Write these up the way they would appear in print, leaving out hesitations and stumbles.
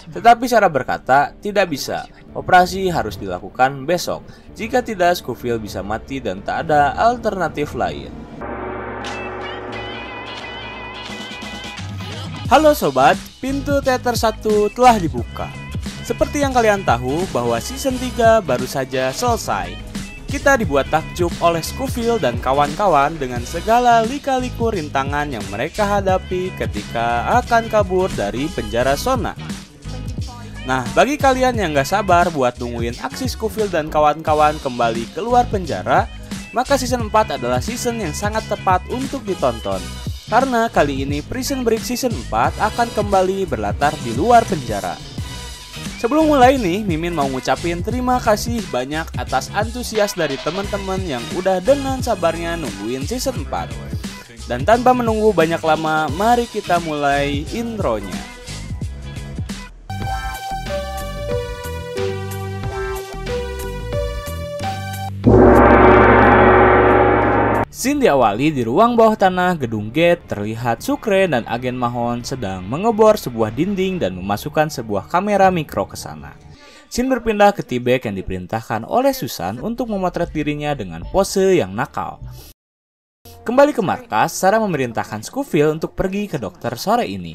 Tetapi Sarah berkata, tidak bisa. Operasi harus dilakukan besok. Jika tidak, Scofield bisa mati dan tak ada alternatif lain. Halo sobat, pintu teater 1 telah dibuka. Seperti yang kalian tahu bahwa season 3 baru saja selesai. Kita dibuat takjub oleh Scofield dan kawan-kawan dengan segala lika-liku rintangan yang mereka hadapi ketika akan kabur dari penjara Sona. Nah, bagi kalian yang gak sabar buat nungguin aksi Scofield dan kawan-kawan kembali keluar penjara, maka season 4 adalah season yang sangat tepat untuk ditonton. Karena kali ini Prison Break season 4 akan kembali berlatar di luar penjara. Sebelum mulai nih, Mimin mau ngucapin terima kasih banyak atas antusias dari teman-teman yang udah dengan sabarnya nungguin season 4. Dan tanpa menunggu banyak lama, mari kita mulai intronya. Scene diawali di ruang bawah tanah gedung Gate. Terlihat Sucre dan agen Mahon sedang mengebor sebuah dinding dan memasukkan sebuah kamera mikro ke sana. Scene berpindah ke T-Bag yang diperintahkan oleh Susan untuk memotret dirinya dengan pose yang nakal. Kembali ke markas, Sarah memerintahkan Scofield untuk pergi ke dokter sore ini.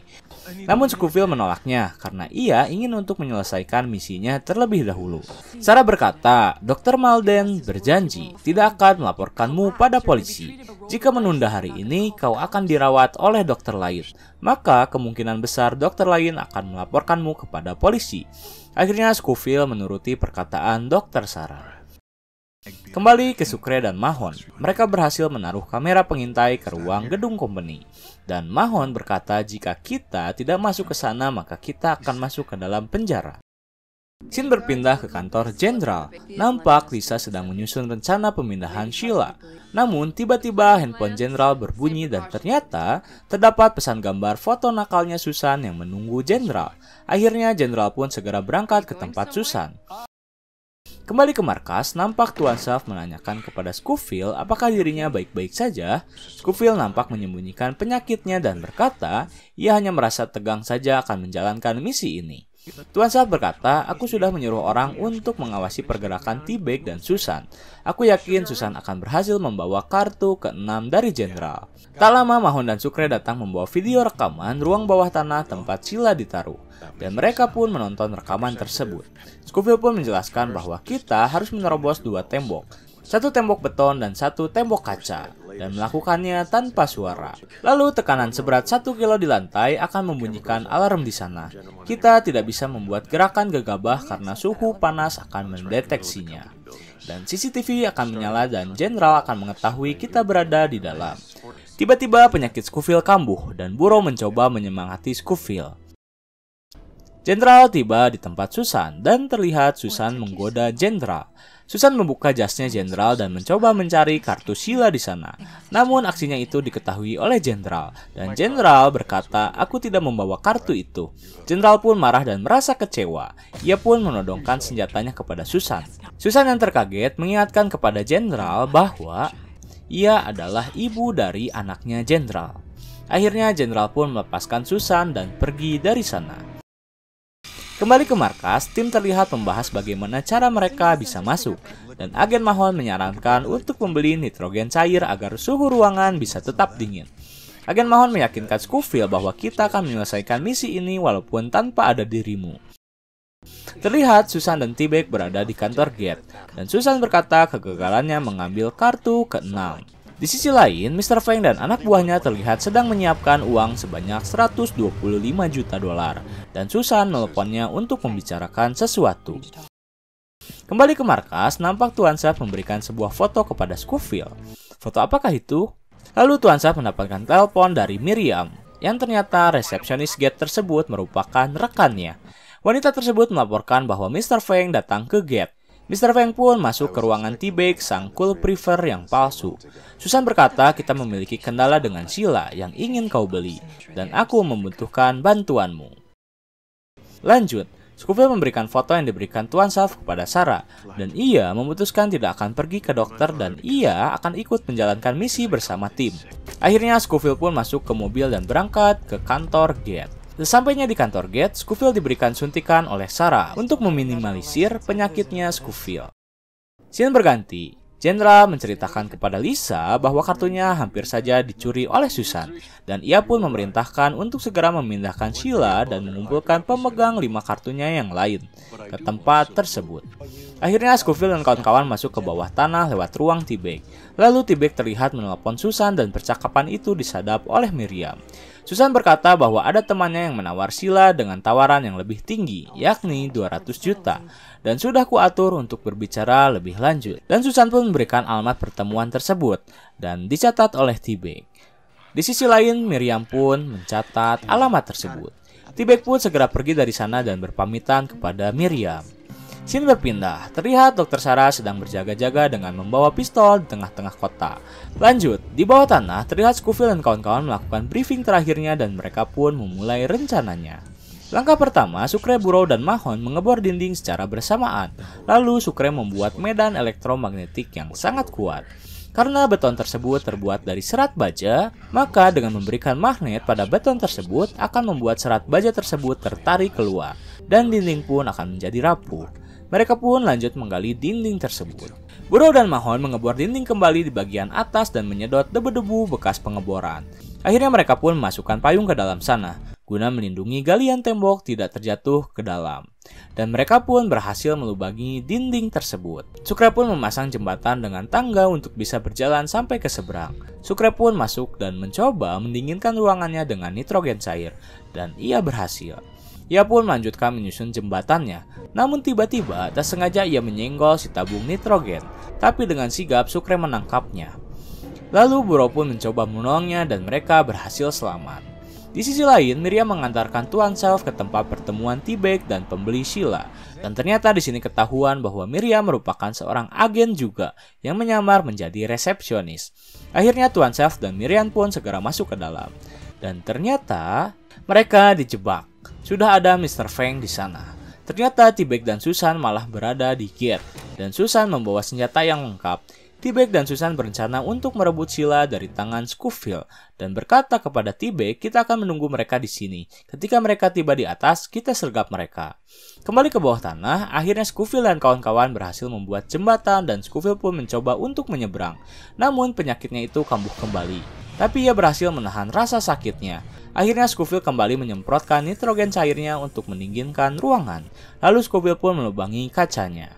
Namun Scofield menolaknya karena ia ingin untuk menyelesaikan misinya terlebih dahulu. Sarah berkata, Dr. Malden berjanji tidak akan melaporkanmu pada polisi. Jika menunda hari ini, kau akan dirawat oleh dokter lain. Maka kemungkinan besar dokter lain akan melaporkanmu kepada polisi. Akhirnya Scofield menuruti perkataan Dr. Sarah. Kembali ke Sucre dan Mahon, mereka berhasil menaruh kamera pengintai ke ruang gedung company. Dan Mahon berkata jika kita tidak masuk ke sana maka kita akan masuk ke dalam penjara. Scene berpindah ke kantor jenderal. Nampak Lisa sedang menyusun rencana pemindahan Sheila. Namun tiba-tiba handphone jenderal berbunyi dan ternyata terdapat pesan gambar foto nakalnya Susan yang menunggu jenderal. Akhirnya jenderal pun segera berangkat ke tempat Susan. Kembali ke markas, nampak Tuan Saf menanyakan kepada Scofield apakah dirinya baik-baik saja. Scofield nampak menyembunyikan penyakitnya dan berkata, ia hanya merasa tegang saja akan menjalankan misi ini. Tuan Saf berkata, aku sudah menyuruh orang untuk mengawasi pergerakan T-Bag dan Susan. Aku yakin Susan akan berhasil membawa kartu ke-6 dari jenderal. Tak lama Mahon dan Sucre datang membawa video rekaman ruang bawah tanah tempat Sheila ditaruh. Dan mereka pun menonton rekaman tersebut. Scofield pun menjelaskan bahwa kita harus menerobos 2 tembok. 1 tembok beton dan 1 tembok kaca. Dan melakukannya tanpa suara. Lalu tekanan seberat 1 kilo di lantai akan membunyikan alarm di sana. Kita tidak bisa membuat gerakan gegabah karena suhu panas akan mendeteksinya. Dan CCTV akan menyala dan jenderal akan mengetahui kita berada di dalam. Tiba-tiba penyakit Scofield kambuh dan Burrow mencoba menyemangati Scofield. Jenderal tiba di tempat Susan dan terlihat Susan menggoda jenderal. Susan membuka jasnya jenderal dan mencoba mencari kartu Sheila di sana. Namun aksinya itu diketahui oleh jenderal dan jenderal berkata, aku tidak membawa kartu itu. Jenderal pun marah dan merasa kecewa. Ia pun menodongkan senjatanya kepada Susan. Susan yang terkaget mengingatkan kepada jenderal bahwa ia adalah ibu dari anaknya jenderal. Akhirnya jenderal pun melepaskan Susan dan pergi dari sana. Kembali ke markas, tim terlihat membahas bagaimana cara mereka bisa masuk. Dan agen Mahon menyarankan untuk membeli nitrogen cair agar suhu ruangan bisa tetap dingin. Agen Mahon meyakinkan Scofield bahwa kita akan menyelesaikan misi ini walaupun tanpa ada dirimu. Terlihat Susan dan T-Bag berada di kantor Gate. Dan Susan berkata kegagalannya mengambil kartu ke-6. Di sisi lain, Mr. Feng dan anak buahnya terlihat sedang menyiapkan uang sebanyak 125 juta dolar dan Susan menelponnya untuk membicarakan sesuatu. Kembali ke markas, nampak Tuan Saf memberikan sebuah foto kepada Scofield. Foto apakah itu? Lalu Tuan Saf mendapatkan telepon dari Miriam, yang ternyata resepsionis Gate tersebut merupakan rekannya. Wanita tersebut melaporkan bahwa Mr. Feng datang ke Gate. Mr. Feng pun masuk ke ruangan T-Bag sang cool prefer yang palsu. Susan berkata kita memiliki kendala dengan Sheila yang ingin kau beli, dan aku membutuhkan bantuanmu. Lanjut, Scofield memberikan foto yang diberikan Tuan Saf kepada Sarah, dan ia memutuskan tidak akan pergi ke dokter dan ia akan ikut menjalankan misi bersama tim. Akhirnya Scofield pun masuk ke mobil dan berangkat ke kantor Gate. Sesampainya di kantor Gate, Scofield diberikan suntikan oleh Sarah untuk meminimalisir penyakitnya Scofield. Scene berganti. Jenderal menceritakan kepada Lisa bahwa kartunya hampir saja dicuri oleh Susan, dan ia pun memerintahkan untuk segera memindahkan Sheila dan mengumpulkan pemegang 5 kartunya yang lain ke tempat tersebut. Akhirnya Scofield dan kawan-kawan masuk ke bawah tanah lewat ruang T-Bag. Lalu T-Bag terlihat menelpon Susan dan percakapan itu disadap oleh Miriam. Susan berkata bahwa ada temannya yang menawar Sheila dengan tawaran yang lebih tinggi, yakni 200 juta. Dan sudah kuatur untuk berbicara lebih lanjut. Dan Susan pun memberikan alamat pertemuan tersebut dan dicatat oleh T-Bag. Di sisi lain, Miriam pun mencatat alamat tersebut. T-Bag pun segera pergi dari sana dan berpamitan kepada Miriam. Scene berpindah, terlihat Dr. Sarah sedang berjaga-jaga dengan membawa pistol di tengah-tengah kota. Lanjut, di bawah tanah terlihat Scofield dan kawan-kawan melakukan briefing terakhirnya dan mereka pun memulai rencananya. Langkah pertama, Sucre, Burrow, dan Mahon mengebor dinding secara bersamaan. Lalu Sucre membuat medan elektromagnetik yang sangat kuat. Karena beton tersebut terbuat dari serat baja, maka dengan memberikan magnet pada beton tersebut akan membuat serat baja tersebut tertarik keluar, dan dinding pun akan menjadi rapuh. Mereka pun lanjut menggali dinding tersebut. Burrow dan Mahon mengebor dinding kembali di bagian atas dan menyedot debu-debu bekas pengeboran. Akhirnya mereka pun memasukkan payung ke dalam sana, guna melindungi galian tembok tidak terjatuh ke dalam. Dan mereka pun berhasil melubangi dinding tersebut. Sucre pun memasang jembatan dengan tangga untuk bisa berjalan sampai ke seberang. Sucre pun masuk dan mencoba mendinginkan ruangannya dengan nitrogen cair, dan ia berhasil. Ia pun melanjutkan menyusun jembatannya, namun tiba-tiba tak sengaja ia menyenggol si tabung nitrogen, tapi dengan sigap Sucre menangkapnya. Lalu Burrow pun mencoba menolongnya dan mereka berhasil selamat. Di sisi lain, Miriam mengantarkan Tuan Self ke tempat pertemuan T-Bag dan pembeli Sheila. Dan ternyata di sini ketahuan bahwa Miriam merupakan seorang agen juga yang menyamar menjadi resepsionis. Akhirnya Tuan Self dan Miriam pun segera masuk ke dalam. Dan ternyata mereka dijebak. Sudah ada Mr. Feng di sana. Ternyata T-Bag dan Susan malah berada di Gate. Dan Susan membawa senjata yang lengkap. T-Bag dan Susan berencana untuk merebut Sheila dari tangan Scofield dan berkata kepada T-Bag, kita akan menunggu mereka di sini. Ketika mereka tiba di atas, kita sergap mereka. Kembali ke bawah tanah, akhirnya Scofield dan kawan-kawan berhasil membuat jembatan dan Scofield pun mencoba untuk menyeberang. Namun penyakitnya itu kambuh kembali. Tapi ia berhasil menahan rasa sakitnya. Akhirnya Scofield kembali menyemprotkan nitrogen cairnya untuk mendinginkan ruangan. Lalu Scofield pun melubangi kacanya.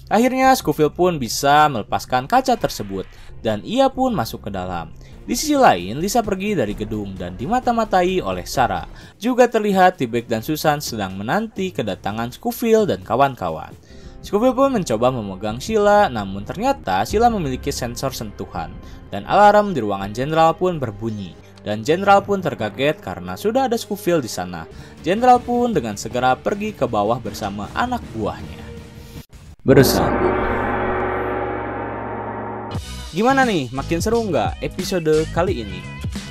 Akhirnya Scofield pun bisa melepaskan kaca tersebut dan ia pun masuk ke dalam. Di sisi lain, Lisa pergi dari gedung dan dimata-matai oleh Sarah. Juga terlihat T-Bag dan Susan sedang menanti kedatangan Scofield dan kawan-kawan. Scofield pun mencoba memegang Sheila, namun ternyata Sheila memiliki sensor sentuhan dan alarm di ruangan jenderal pun berbunyi. Dan jenderal pun terkaget karena sudah ada Scofield di sana. Jenderal pun dengan segera pergi ke bawah bersama anak buahnya. Bersambung. Gimana nih, makin seru nggak episode kali ini?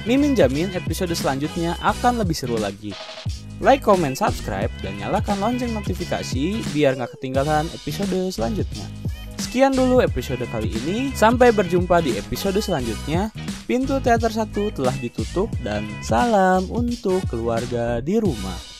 Mimin jamin episode selanjutnya akan lebih seru lagi. Like, comment, subscribe, dan nyalakan lonceng notifikasi biar nggak ketinggalan episode selanjutnya. Sekian dulu episode kali ini, sampai berjumpa di episode selanjutnya. Pintu teater 1 telah ditutup dan salam untuk keluarga di rumah.